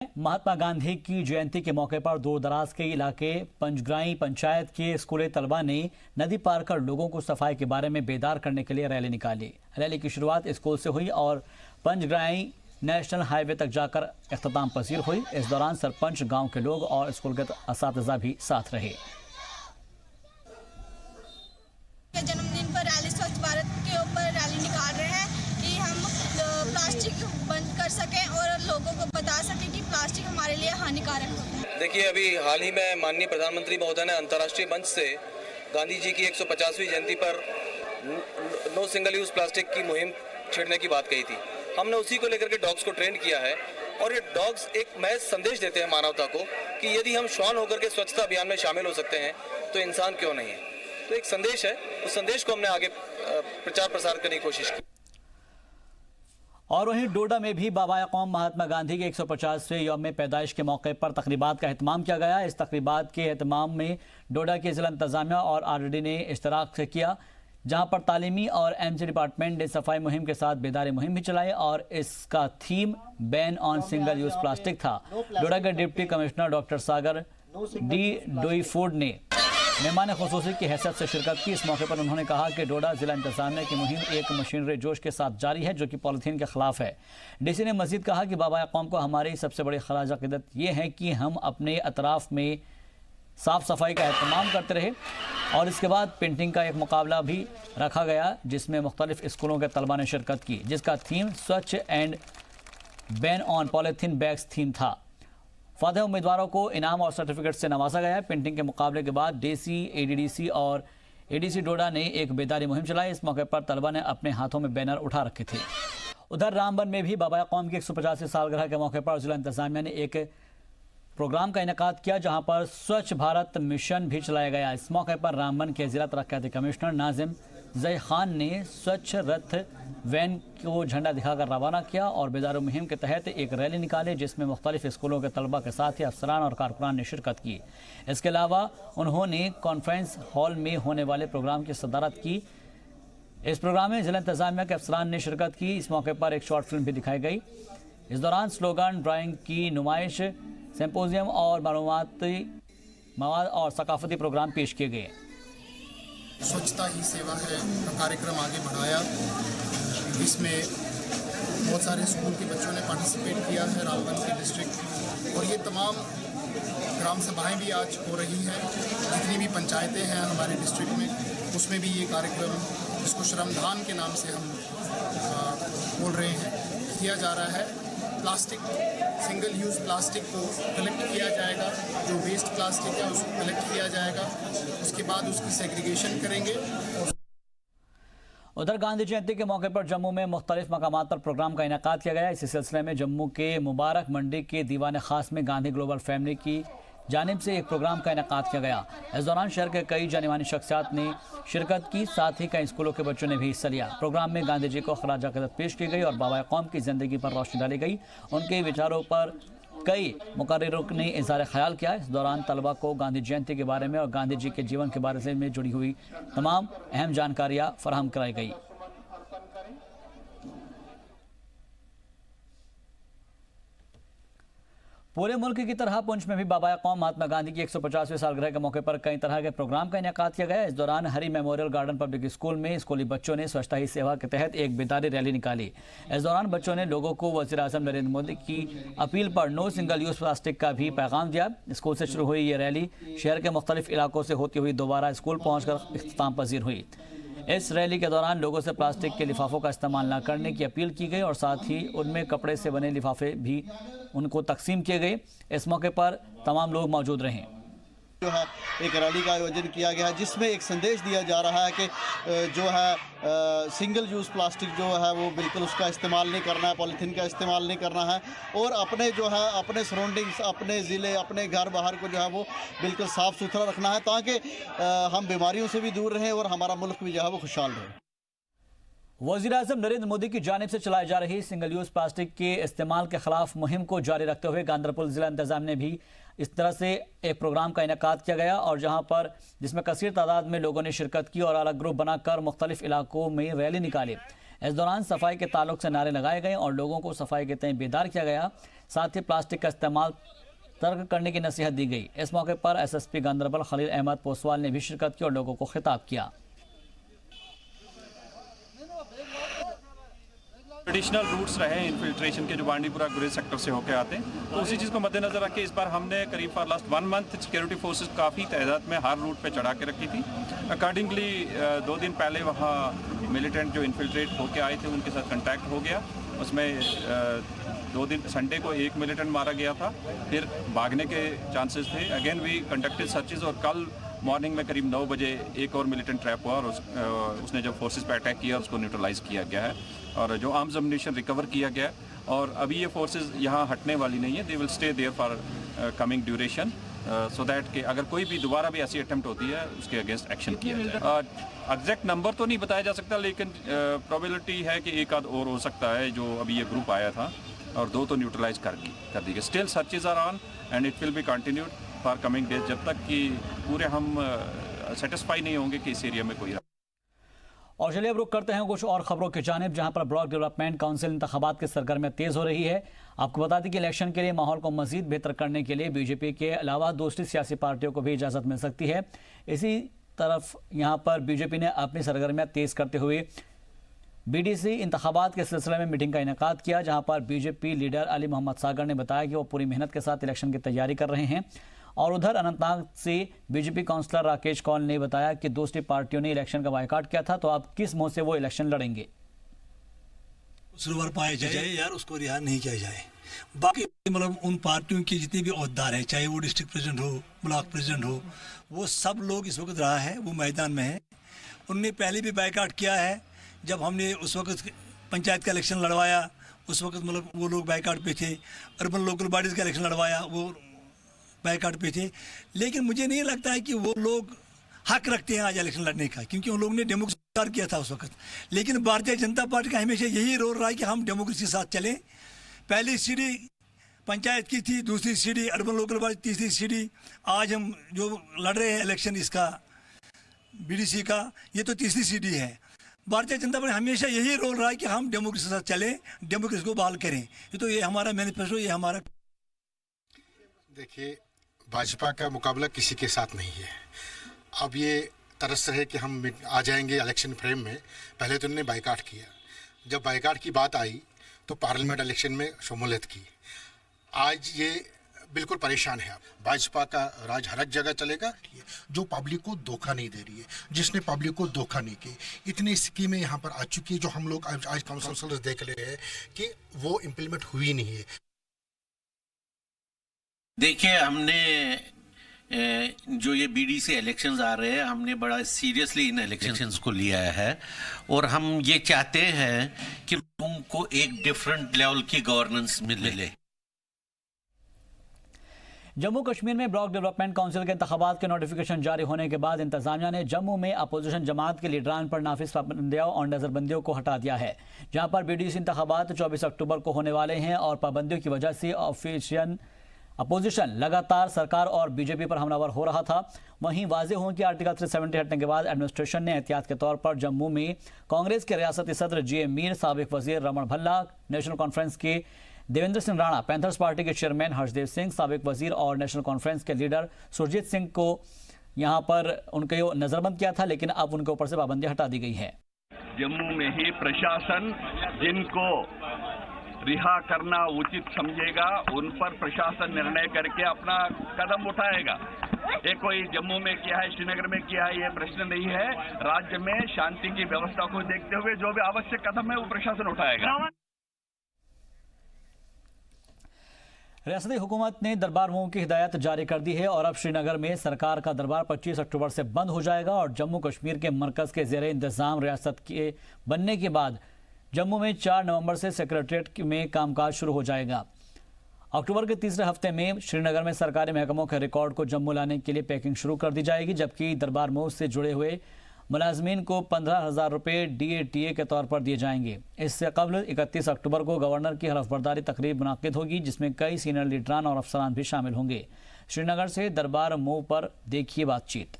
महात्मा गांधी की जयंती के मौके पर दूर दराज के इलाके पंजग्राई पंचायत के स्कूली तलबा ने नदी पार कर लोगों को सफाई के बारे में बेदार करने के लिए रैली निकाली। रैली की शुरुआत स्कूल से हुई और पंजग्राई नेशनल हाईवे तक जाकर इख्तिताम पसीर हुई। इस दौरान सरपंच, गांव के लोग और स्कूल के असातिज़ा भी साथ रहे। जन्मदिन पर रैली स्वच्छ भारत के ऊपर रैली निकाल रहे हैं कि हम प्लास्टिक बंद कर सकें और लोगों को बता सकें कि प्लास्टिक हमारे लिए हानिकारक होता है। देखिए, अभी हाल ही में माननीय प्रधानमंत्री महोदय ने अंतर्राष्ट्रीय मंच से गांधी जी की 150वीं जयंती पर नो सिंगल यूज प्लास्टिक की मुहिम छेड़ने की बात कही थी। हमने उसी को लेकर के डॉग्स को ट्रेन किया है और ये डॉग्स एक महज संदेश देते हैं मानवता को कि यदि हम श्वान होकर के स्वच्छता अभियान में शामिल हो सकते हैं तो इंसान क्यों नहीं है। तो एक संदेश है, उस संदेश को हमने आगे प्रचार प्रसार करने की कोशिश की। और वहीं डोडा में भी बाबा कौम महात्मा गांधी के 150वें यौम पैदाइश के मौके पर तकरीबात का एहतमाम किया गया। इस तकरीबात के एहतमाम में डोडा के जिला इंतजामिया और आरडी ने इश्तराक से किया, जहां पर तालीमी और एमसी डिपार्टमेंट ने सफाई मुहिम के साथ बेदारी मुहिम भी चलाई और इसका theme ban on single use plastic था। डोडा के डिप्टी कमिश्नर डॉक्टर सागर डी डोईफोर्ड ने मेहमान खुसूसी की हैसियत से शिरकत की। इस मौके पर उन्होंने कहा कि डोडा जिला इंतजामिया की मुहिम एक मशीनरी जोश के साथ जारी है जो कि पॉलीथीन के खिलाफ है। डीसी ने मजीद कहा कि बाबा कौम को हमारी सबसे बड़ी खराज अक़ीदत ये है कि हम अपने अतराफ में साफ सफाई का एहतमाम करते रहे। और इसके बाद पेंटिंग का एक मुकाबला भी रखा गया जिसमें मुख्तलिफ स्कूलों के तलबा ने शिरकत की, जिसका थीम स्वच्छ and ban on polythene bags theme था। फातह उम्मीदवारों को इनाम और सर्टिफिकेट से नवाजा गया। पेंटिंग के मुकाबले के बाद डीसी, एडीडीसी और एडीसी डोडा ने एक बेदारी मुहिम चलाई। इस मौके पर तलबा ने अपने हाथों में बैनर उठा रखे थे। उधर रामबन में भी बाबा कौम की 150वीं सालगिरह के मौके पर जिला इंतजामिया ने एक प्रोग्राम का इनेकाद किया जहां पर स्वच्छ भारत मिशन भी चलाया गया। इस मौके पर रामबन के जिला तरक्याती कमिश्नर नाजिम जय खान ने स्वच्छ रथ वैन को झंडा दिखाकर रवाना किया और बेदारी मुहिम के तहत एक रैली निकाली जिसमें मुख्तलिफ स्कूलों के तलबा के साथ ही अफसरान और कारकुनान ने शिरकत की। इसके अलावा उन्होंने कॉन्फ्रेंस हॉल में होने वाले प्रोग्राम की सदारत की। इस प्रोग्राम में जिला इंतजामिया के अफसरान ने शिरकत की। इस मौके पर एक शॉर्ट फिल्म भी दिखाई गई। इस दौरान स्लोगन, ड्राइंग की नुमाइश, सिंपोजियम और मालूमाती मवाद और सकाफती प्रोग्राम पेश किए गए। स्वच्छता ही सेवा है का कार्यक्रम आगे बढ़ाया, इसमें बहुत सारे स्कूल के बच्चों ने पार्टिसिपेट किया है रामबन के डिस्ट्रिक्ट। और ये तमाम ग्राम सभाएं भी आज हो रही हैं, जितनी भी पंचायतें हैं हमारे डिस्ट्रिक्ट में, उसमें भी ये कार्यक्रम जिसको श्रमदान के नाम से हम बोल रहे हैं किया जा रहा है। प्लास्टिक, सिंगल यूज़ प्लास्टिक को कलेक्ट किया जाएगा, जो वेस्ट प्लास्टिक है उसको कलेक्ट किया जाएगा, उसके बाद उसकी सेग्रीगेशन करेंगे। उधर गांधी जयंती के मौके पर जम्मू में मुख्तलिफ मकामात पर प्रोग्राम का इनेकाद किया गया। इसी सिलसिले में जम्मू के मुबारक मंडी के दीवान खास में गांधी ग्लोबल फैमिली की जानिब से एक प्रोग्राम का इनेकाद किया गया। इस दौरान शहर के कई जानी-मानी शख्सियात ने शिरकत की, साथ ही कई स्कूलों के बच्चों ने भी हिस्सा लिया। प्रोग्राम में गांधी जी को खराज अक़ीदत पेश की गई और बाबा कौम की ज़िंदगी पर रोशनी डाली गई। उनके विचारों पर कई मुकर्रिरों ने इज़हार ख्याल किया। इस दौरान तलबा को गांधी जयंती के बारे में और गांधी जी के जीवन के बारे में जुड़ी हुई तमाम अहम जानकारियाँ फराहम कराई गई। पूरे मुल्क की तरह पुंछ में भी बाबा कौम महात्मा गांधी की 150वीं सालगिरह के मौके पर कई तरह के प्रोग्राम का इनेकाद किया गया। इस दौरान हरी मेमोरियल गार्डन पब्लिक स्कूल में स्कूली बच्चों ने स्वच्छता ही सेवा के तहत एक बेदारी रैली निकाली। इस दौरान बच्चों ने लोगों को वज़ीर आज़म नरेंद्र मोदी की अपील पर नो सिंगल यूज़ प्लास्टिक का भी पैगाम दिया। स्कूल से शुरू हुई ये रैली शहर के मुख्तलिफ इलाकों से होती हुई दोबारा स्कूल पहुँचकर इख्तिताम पजीर हुई। इस रैली के दौरान लोगों से प्लास्टिक के लिफाफों का इस्तेमाल न करने की अपील की गई और साथ ही उनमें कपड़े से बने लिफाफे भी उनको तकसीम किए गए। इस मौके पर तमाम लोग मौजूद रहे। जो है एक रैली का आयोजन किया गया जिसमें एक संदेश दिया जा रहा है कि जो है सिंगल यूज़ प्लास्टिक जो है वो बिल्कुल उसका इस्तेमाल नहीं करना है, पॉलीथीन का इस्तेमाल नहीं करना है और अपने जो है अपने सराउंडिंग्स, अपने ज़िले, अपने घर बाहर को जो है वो बिल्कुल साफ़ सुथरा रखना है ताकि हम बीमारियों से भी दूर रहें और हमारा मुल्क भी जो है वो खुशहाल रहे। वज़ीर आज़म नरेंद्र मोदी की जानिब से चलाई जा रही सिंगल यूज़ प्लास्टिक के इस्तेमाल के खिलाफ मुहिम को जारी रखते हुए गांधरपुर जिला इंतजाम ने भी इस तरह से एक प्रोग्राम का इनेकाद किया गया और जहां पर जिसमें कसीर तादाद में लोगों ने शिरकत की और अलग ग्रुप बनाकर मुख्तलिफ इलाकों में रैली निकाली। इस दौरान सफाई के ताल्लुक से नारे लगाए गए और लोगों को सफाई के तय बेदार किया गया। साथ ही प्लास्टिक का इस्तेमाल तर्क करने की नसीहत दी गई। इस मौके पर एसएसपी गांधरबल खलील अहमद पोसवाल ने भी शिरकत की और लोगों को खिताब किया। ट्रेडिशनल रूट्स रहे इन्फिल्ट्रेशन के जो बांडीपुरा गुरेज सेक्टर से होकर आते हैं, तो उसी चीज़ को मद्देनजर रख के इस बार हमने करीब for last 1 month security forces काफ़ी तादाद में हर रूट पे चढ़ा के रखी थी। अकॉर्डिंगली 2 दिन पहले वहाँ मिलिटेंट जो इन्फिल्ट्रेट होकर आए थे उनके साथ कंटैक्ट हो गया। उसमें 2 दिन संडे को 1 मिलिटेंट मारा गया था, फिर भागने के चांसेस थे। अगेन वी कंडक्टेड सर्चेज और कल मॉर्निंग में करीब 9 बजे एक और मिलिटेंट ट्रैप हुआ और उसने जब फोर्सेस पे अटैक किया उसको न्यूट्रलाइज किया गया है और जो आर्म्स अम्युनिशन रिकवर किया गया और अभी ये फोर्सेस यहाँ हटने वाली नहीं है। They will stay there for coming duration so that कि अगर कोई भी दोबारा भी ऐसी अटेम्प्ट होती है उसके अगेंस्ट एक्शन किया जाए। एग्जैक्ट नंबर तो नहीं बताया जा सकता, लेकिन प्रोबेबिलिटी है कि एक आध और हो सकता है। जो अभी ये ग्रुप आया था और 2 तो न्यूट्रलाइज कर दी गई। Still searches are on and it will be continued for coming days जब तक कि पूरे हम सेटिस्फाई नहीं होंगे कि इस एरिया में कोई। और चलिए अब रुक करते हैं कुछ और खबरों की जानिब, जहां पर ब्लॉक डेवलपमेंट काउंसिल इंतखाबात की सरगर्मियां तेज हो रही है। आपको बता दें कि इलेक्शन के लिए माहौल को मजीद बेहतर करने के लिए बीजेपी के अलावा दूसरी सियासी पार्टियों को भी इजाज़त मिल सकती है। इसी तरफ यहां पर बीजेपी ने अपनी सरगर्मियां तेज करते हुए बीडीसी इंतखाबात के सिलसिले में मीटिंग का इनेकाद किया, जहां पर बीजेपी लीडर अली मोहम्मद सागर ने बताया कि वो पूरी मेहनत के साथ इलेक्शन की तैयारी कर रहे हैं। और उधर अनंतनाग से बीजेपी काउंसलर राकेश कौल ने बताया कि दूसरी पार्टियों ने इलेक्शन का बायकॉट किया था, तो अब किस मुंह से वो इलेक्शन लड़ेंगे। कसूरवार पाया जाए यार उसको रिहा नहीं किया जाए। बाकी मतलब उन पार्टियों के जितने भी ओहदेदार हैं, चाहे वो डिस्ट्रिक्ट प्रेसिडेंट हो, ब्लॉक प्रेसिडेंट हो, वो सब लोग इस वक्त रहा है वो मैदान में है। उनने पहले भी बायकॉट किया है। जब हमने उस वक्त पंचायत का इलेक्शन लड़वाया उस वक्त मतलब वो लोग बायकॉट पे थे। अर्बन लोकल बॉडीज़ का इलेक्शन लड़वाया वो बायकॉट पे थे। लेकिन मुझे नहीं लगता है कि वो लोग हक रखते हैं आज इलेक्शन लड़ने का, क्योंकि उन लोगों ने डेमोक्रेसी किया था उस वक्त। लेकिन भारतीय जनता पार्टी का हमेशा यही रोल रहा है कि हम डेमोक्रेसी के साथ चलें। पहली सीढ़ी पंचायत की थी, दूसरी सीढ़ी अर्बन लोकल बॉडी, तीसरी सीढ़ी आज हम जो लड़ रहे हैं इलेक्शन इसका बीडीसी का, ये तो तीसरी सीढ़ी है। भारतीय जनता पार्टी हमेशा यही रोल रहा है कि हम डेमोक्रेसी के साथ चलें, डेमोक्रेसी को बहाल करें। ये हमारा मैनिफेस्टो, ये हमारा। देखिए, भाजपा का मुकाबला किसी के साथ नहीं है। अब ये तरस रहे कि हम आ जाएंगे इलेक्शन फ्रेम में। पहले तो उन्होंने बायकॉट किया, जब बायकॉट की बात आई तो पार्लियामेंट इलेक्शन में शमूलियत की। आज ये बिल्कुल परेशान है। भाजपा का राज हर एक जगह चलेगा जो पब्लिक को धोखा नहीं दे रही है, जिसने पब्लिक को धोखा नहीं की। इतनी स्कीमें यहाँ पर आ चुकी है जो हम लोग आज काउंसिलर्स देख रहे हैं कि वो इम्प्लीमेंट हुई नहीं है। देखिए, हमने जो ये बीडीसी इलेक्शंस आ रहे हैं, हमने बड़ा सीरियसली इन इलेक्शंस को लिया है और हम ये चाहते हैं कि लोगों को एक डिफरेंट लेवल की गवर्नेंस मिले। जम्मू कश्मीर में ब्लॉक डेवलपमेंट काउंसिल के इंतखाबात के नोटिफिकेशन जारी होने के बाद इंतजामिया ने जम्मू में अपोजिशन जमात के लीडरान पर नाफिज पाबंदियों और नजरबंदियों को हटा दिया है, जहां पर बीडीसी इंतखाबात 24 अक्टूबर को होने वाले हैं और पाबंदियों की वजह से अपोजिशन लगातार सरकार और बीजेपी पर हमलावर हो रहा था। वहीं वाज़ेह हो कि आर्टिकल 370 हटने के बाद एडमिनिस्ट्रेशन ने एहतियात के तौर पर जम्मू में कांग्रेस के रियासती सदर GA मीर, साबिक वजीर रमण भल्ला, नेशनल कॉन्फ्रेंस के देवेंद्र सिंह राणा, पैंथर्स पार्टी के चेयरमैन हर्षदेव सिंह, साबिक वजीर और नेशनल कॉन्फ्रेंस के लीडर सुरजीत सिंह को यहां पर उनके नजरबंद किया था, लेकिन अब उनके ऊपर से पाबंदियां हटा दी गई है। जम्मू में ही प्रशासन जिनको रिहा करना उचित समझेगा उन पर प्रशासन निर्णय करके अपना कदम उठाएगा। ये कोई जम्मू में किया है, श्रीनगर में किया है, ये प्रश्न नहीं है। राज्य में शांति की व्यवस्था को देखते हुए जो भी आवश्यक कदम है वो प्रशासन उठाएगा। रियासती हुकूमत ने दरबार मूव की हिदायत जारी कर दी है और अब श्रीनगर में सरकार का दरबार 25 अक्टूबर से बंद हो जाएगा और जम्मू कश्मीर के मरकज़ के ज़ेरे इंतज़ाम रियासत के बनने के बाद जम्मू में 4 नवंबर से सेक्रेटरीट में कामकाज शुरू हो जाएगा। अक्टूबर के तीसरे हफ्ते में श्रीनगर में सरकारी महकमों के रिकॉर्ड को जम्मू लाने के लिए पैकिंग शुरू कर दी जाएगी, जबकि दरबार मूव से जुड़े हुए मुलाजमीन को 15,000 रुपये DATA के तौर पर दिए जाएंगे। इससे कबल 31 अक्टूबर को गवर्नर की हलफबरदारी तकरीब मुनाकिद होगी, जिसमें कई सीनियर लीडरान और अफसरान भी शामिल होंगे। श्रीनगर से दरबार मूव पर देखिए बातचीत।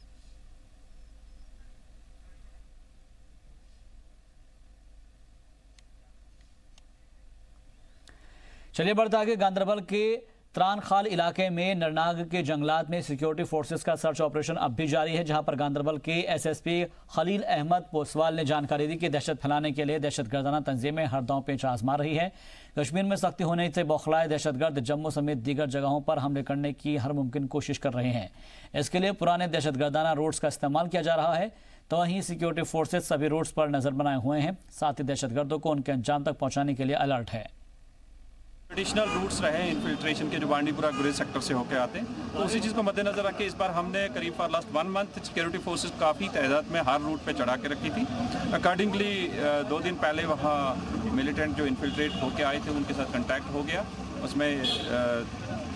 चलिए बढ़ते आगे। गांदरबल के त्रानखाल इलाके में नरनाग के जंगलात में सिक्योरिटी फोर्सेस का सर्च ऑपरेशन अब भी जारी है, जहां पर गांदरबल के एसएसपी खलील अहमद पोसवाल ने जानकारी दी कि दहशत फैलाने के लिए दहशतगर्दाना तंजीमें हर दांव पेच आजमा रही है। कश्मीर में सख्ती होने से बौखलाए दहशतगर्द जम्मू समेत दीगर जगहों पर हमले करने की हर मुमकिन कोशिश कर रहे हैं। इसके लिए पुराने दहशतगर्दाना रूट्स का इस्तेमाल किया जा रहा है, तो वहीं सिक्योरिटी फोर्सेस सभी रूट्स पर नजर बनाए हुए हैं। साथ ही दहशतगर्दों को उनके अंजाम तक पहुंचाने के लिए अलर्ट है। ट्रेडिशनल रूट्स रहे इन्फिल्ट्रेशन के जो बांडीपुरा गुरेज सेक्टर से होकर आते हैं, तो उसी चीज़ को मद्देनजर रख के इस बार हमने करीब for last 1 month security forces काफ़ी तादाद में हर रूट पे चढ़ा के रखी थी। अकॉर्डिंगली 2 दिन पहले वहाँ मिलिटेंट जो इन्फिल्ट्रेट होके आए थे उनके साथ कंटैक्ट हो गया। उसमें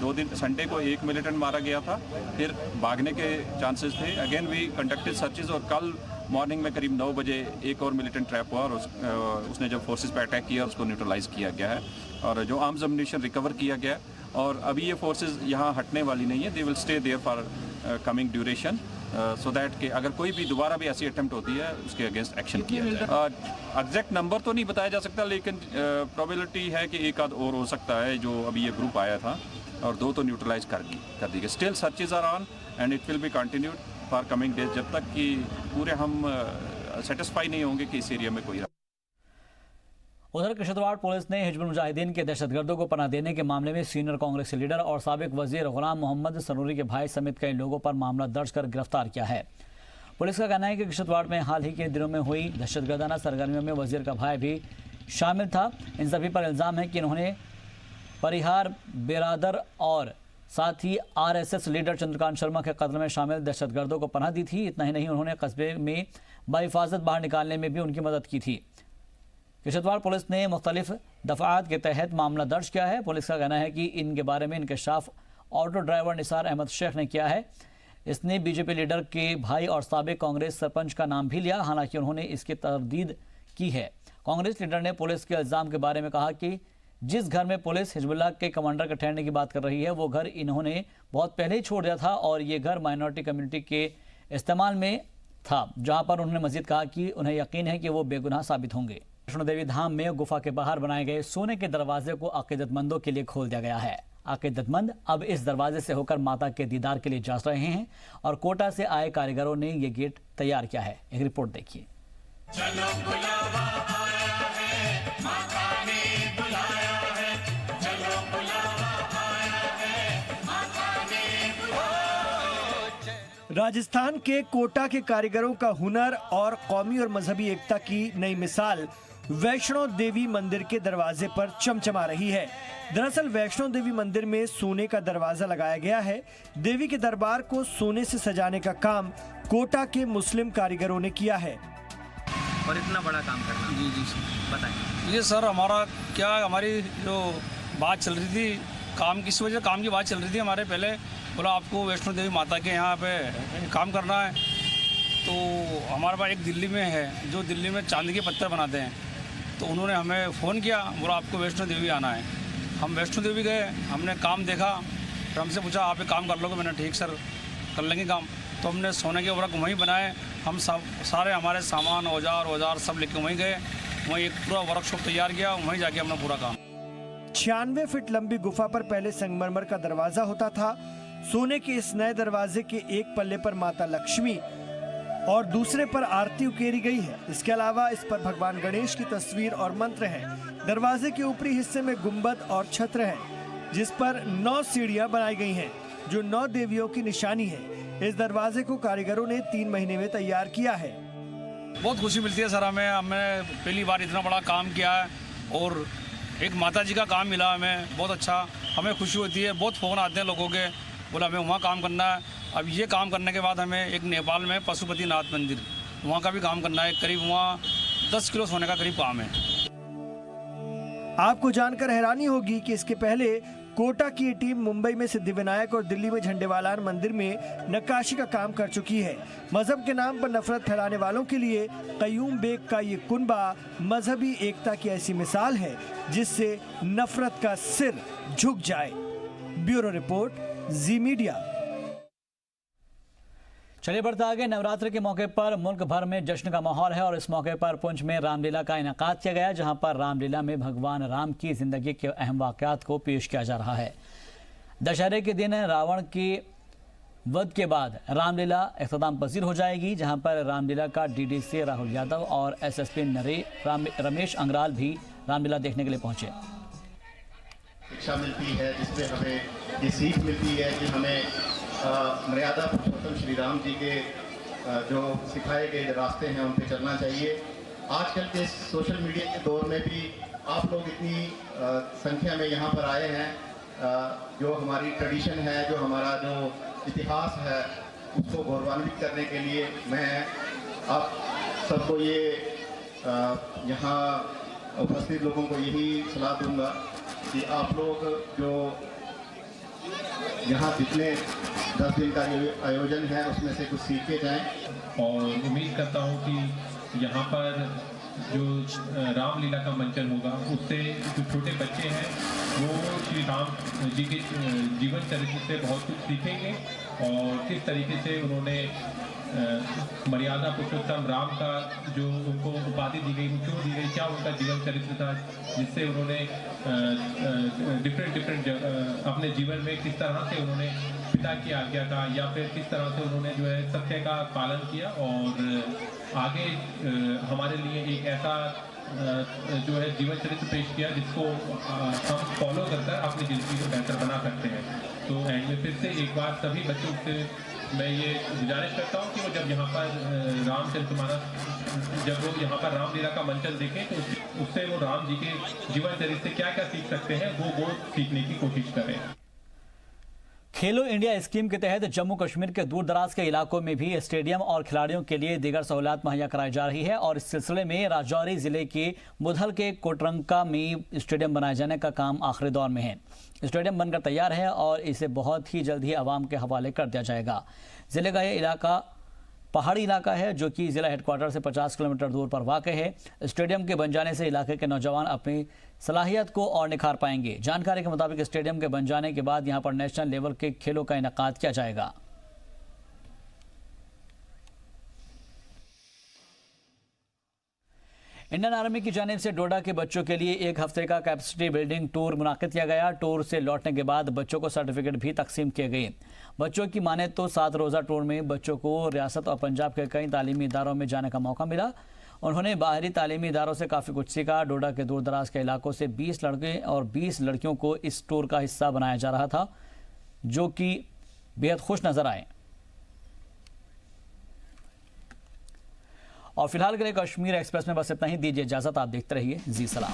2 दिन संडे को एक मिलिटेंट मारा गया था, फिर भागने के चांसेस थे। अगेन वी कंडक्टेड सर्चेज और कल मॉर्निंग में करीब 9 बजे एक और मिलिटेंट ट्रैप हुआ और उसने जब फोर्सेस पे अटैक किया उसको न्यूट्रलाइज किया गया है और जो आर्म्स अम्युनिशन रिकवर किया गया और अभी ये फोर्सेस यहाँ हटने वाली नहीं है। They will stay there for coming duration so that कि अगर कोई भी दोबारा भी ऐसी अटेम्प्ट होती है उसके अगेंस्ट एक्शन किया जाए। एग्जैक्ट नंबर तो नहीं बताया जा सकता, लेकिन प्रोबेबिलिटी है कि एक आध और हो सकता है। जो अभी ये ग्रुप आया था और 2 तो न्यूट्रलाइज कर दी गई। Still searches are on and it will be continued for coming days, जब तक कि पूरे हम सेटिस्फाई नहीं होंगे कि इस एरिया में कोई। उधर किश्तवाड़ पुलिस ने हिजबुल मुजाहिदीन के दहशतगर्दों को पनाह देने के मामले में सीनियर कांग्रेसी लीडर और साबिक वजीर गुलाम मोहम्मद सनूरी के भाई समेत कई लोगों पर मामला दर्ज कर गिरफ्तार किया है। पुलिस का कहना है कि किश्तवाड़ में हाल ही के दिनों में हुई दहशतगर्दाना सरगर्मियों में वजीर का भाई भी शामिल था। इन सभी पर इल्ज़ाम है कि इन्होंने परिहार बिरादर और साथ ही RSS लीडर चंद्रकांत शर्मा के कत्ल में शामिल दहशतगर्दों को पनाह दी थी। इतना ही नहीं, उन्होंने कस्बे में बाहिफाजत बाहर निकालने में भी उनकी मदद की थी। किश्तवाड़ पुलिस ने मुख्तलिफ दफ़ात के तहत मामला दर्ज किया है। पुलिस का कहना है कि इनके बारे में इंकशाफ ऑटो ड्राइवर निसार अहमद शेख ने किया है। इसने बीजेपी लीडर के भाई और साबिक कांग्रेस सरपंच का नाम भी लिया, हालांकि उन्होंने इसकी तरदीद की है। कांग्रेस लीडर ने पुलिस के इल्ज़ाम के बारे में कहा कि जिस घर में पुलिस हिजबुल्लाह के कमांडर के ठहरने की बात कर रही है वो घर इन्होंने बहुत पहले ही छोड़ दिया था और ये घर माइनॉरिटी कम्युनिटी के इस्तेमाल में था, जहां पर उन्होंने मजीद कहा कि उन्हें यकीन है कि वो बेगुनाह साबित होंगे। वैष्णो देवी धाम में गुफा के बाहर बनाए गए सोने के दरवाजे को अकीदतमंदों के लिए खोल दिया गया है। अकीदतमंद अब इस दरवाजे से होकर माता के दीदार के लिए जा रहे हैं और कोटा से आए कारीगरों ने ये गेट तैयार किया है। एक रिपोर्ट देखिए। राजस्थान के कोटा के कारीगरों का हुनर और कौमी और मजहबी एकता की नई मिसाल वैष्णो देवी मंदिर के दरवाजे पर चमचमा रही है। दरअसल वैष्णो देवी मंदिर में सोने का दरवाजा लगाया गया है। देवी के दरबार को सोने से सजाने का काम कोटा के मुस्लिम कारीगरों ने किया है। और इतना बड़ा काम करना, जी बताएं। ये सर हमारी जो बात चल रही थी, काम किस वजह काम की बात चल रही थी हमारे पहले, बोला आपको वैष्णो देवी माता के यहाँ पे काम करना है। तो हमारे पास एक दिल्ली में है जो दिल्ली में चांदी के पत्थर बनाते हैं, तो उन्होंने हमें फ़ोन किया, बोला आपको वैष्णो देवी आना है। हम वैष्णो देवी गए, हमने काम देखा, फिर हमसे पूछा आप एक काम कर लोगे? मैंने ठीक सर कर लेंगे काम। तो हमने सोने के वर्क वहीं बनाए, हम सारे हमारे सामान औजार सब लेके वहीं गए, वहीं एक पूरा वर्कशॉप तैयार किया, वहीं जाके हमने पूरा काम। 96 फीट लंबी गुफा पर पहले संगमरमर का दरवाजा होता था। सोने के इस नए दरवाजे के एक पल्ले पर माता लक्ष्मी और दूसरे पर आरती उकेरी गई है। इसके अलावा इस पर भगवान गणेश की तस्वीर और मंत्र हैं। दरवाजे के ऊपरी हिस्से में गुंबद और छत्र है, जिस पर 9 सीढ़ियां बनाई गई हैं, जो 9 देवियों की निशानी है। इस दरवाजे को कारीगरों ने 3 महीने में तैयार किया है। बहुत खुशी मिलती है सर, हमने पहली बार इतना बड़ा काम किया है और एक माता जी का काम मिला हमें, बहुत अच्छा हमें खुशी होती है। बहुत फ़ोन आते हैं लोगों के, बोला हमें वहाँ काम करना है। अब ये काम करने के बाद हमें एक नेपाल में पशुपतिनाथ मंदिर, वहाँ का भी काम करना है। करीब वहाँ 10 किलो सोने का करीब काम है। आपको जानकर हैरानी होगी कि इसके पहले कोटा की टीम मुंबई में सिद्धिविनायक और दिल्ली में झंडेवालान मंदिर में नक्काशी का काम कर चुकी है। मजहब के नाम पर नफरत फैलाने वालों के लिए कयूम बेग का ये कुनबा मजहबी एकता की ऐसी मिसाल है जिससे नफरत का सिर झुक जाए। ब्यूरो रिपोर्ट, जी मीडिया। चलिए बढ़ते आगे। नवरात्र के मौके पर मुल्क भर में जश्न का माहौल है और इस मौके पर पुंछ में रामलीला का इनेकाद किया गया, जहां पर रामलीला में भगवान राम की जिंदगी के अहम वाकयात को पेश किया जा रहा है। दशहरे के दिन रावण की वध के बाद रामलीला इख्तिताम पजीर हो जाएगी, जहां पर रामलीला का डीडीसी राहुल यादव और एसएसपी रमेश अंग्राल भी रामलीला देखने के लिए पहुंचे। शिक्षा मिलती है जिससे हमें ये सीख मिलती है कि हमें मर्यादा पुरुषोत्तम श्री राम जी के जो सिखाए गए रास्ते हैं उन पे चलना चाहिए। आजकल के सोशल मीडिया के दौर में भी आप लोग इतनी संख्या में यहाँ पर आए हैं, जो हमारी ट्रेडिशन है, जो हमारा जो इतिहास है, उसको गौरवान्वित करने के लिए मैं आप सबको ये यहाँ उपस्थित लोगों को यही सलाह दूंगा कि आप लोग जो यहाँ जितने 10 दिन का जो आयोजन है उसमें से कुछ सीख के जाएं। और उम्मीद करता हूँ कि यहाँ पर जो रामलीला का मंचन होगा उससे जो छोटे बच्चे हैं वो श्री राम जी के जीवन चरित्र से बहुत कुछ सीखेंगे और किस तरीके से उन्होंने मर्यादा पुरुषोत्तम राम का जो उनको उपाधि दी गई, वो क्यों दी गई, क्या उनका जीवन चरित्र था जिससे उन्होंने डिफरेंट अपने जीवन में किस तरह से उन्होंने पिता की आज्ञा का या फिर किस तरह से उन्होंने जो है सत्य का पालन किया और आगे हमारे लिए एक ऐसा जो है जीवन चरित्र पेश किया जिसको हम फॉलो कर अपनी जिंदगी को बेहतर बना सकते हैं। तो एंड में फिर से एक बार सभी बच्चों से मैं ये गुजारिश करता हूँ कि वो जब यहाँ पर जब वो यहाँ पर रामलीला का मंचन देखें तो उससे वो राम जी के जीवन चरित्र से क्या क्या सीख सकते हैं वो सीखने की कोशिश करें। खेलो इंडिया स्कीम के तहत जम्मू कश्मीर के दूर दराज के इलाकों में भी स्टेडियम और खिलाड़ियों के लिए दीगर सहूलियात मुहैया कराई जा रही है और इस सिलसिले में राजौरी जिले के मुधल के कोटरंका में स्टेडियम बनाए जाने का काम आखिरी दौर में है। स्टेडियम बनकर तैयार है और इसे बहुत ही जल्द ही आवाम के हवाले कर दिया जाएगा। जिले का यह इलाका पहाड़ी इलाका है जो कि जिला हेडक्वार्टर से 50 किलोमीटर दूर पर वाक़ है। स्टेडियम के बन जाने से इलाके के नौजवान अपनी सलाहियत को और निखार पाएंगे। जानकारी के मुताबिक स्टेडियम के बन जाने के बाद यहां पर नेशनल लेवल के खेलों का इनेकाद किया जाएगा। इंडियन आर्मी की जानिब से डोडा के बच्चों के लिए एक हफ्ते का कैपेसिटी बिल्डिंग टूर मुनाकिद किया गया। टूर से लौटने के बाद बच्चों को सर्टिफिकेट भी तकसीम किए गए। बच्चों की माने तो 7 रोज़ा टूर में बच्चों को रियासत और पंजाब के कई तालीमी इदारों में जाने का मौका मिला। उन्होंने बाहरी तालीमी इदारों से काफ़ी कुछ सीखा। डोडा के दूर दराज के इलाकों से 20 लड़के और 20 लड़कियों को इस टूर का हिस्सा बनाया जा रहा था, जो कि बेहद खुश नज़र आए। और फिलहाल के लिए कश्मीर एक्सप्रेस में बस इतना ही। दीजिए इजाज़त। आप देखते रहिए जी सलाम।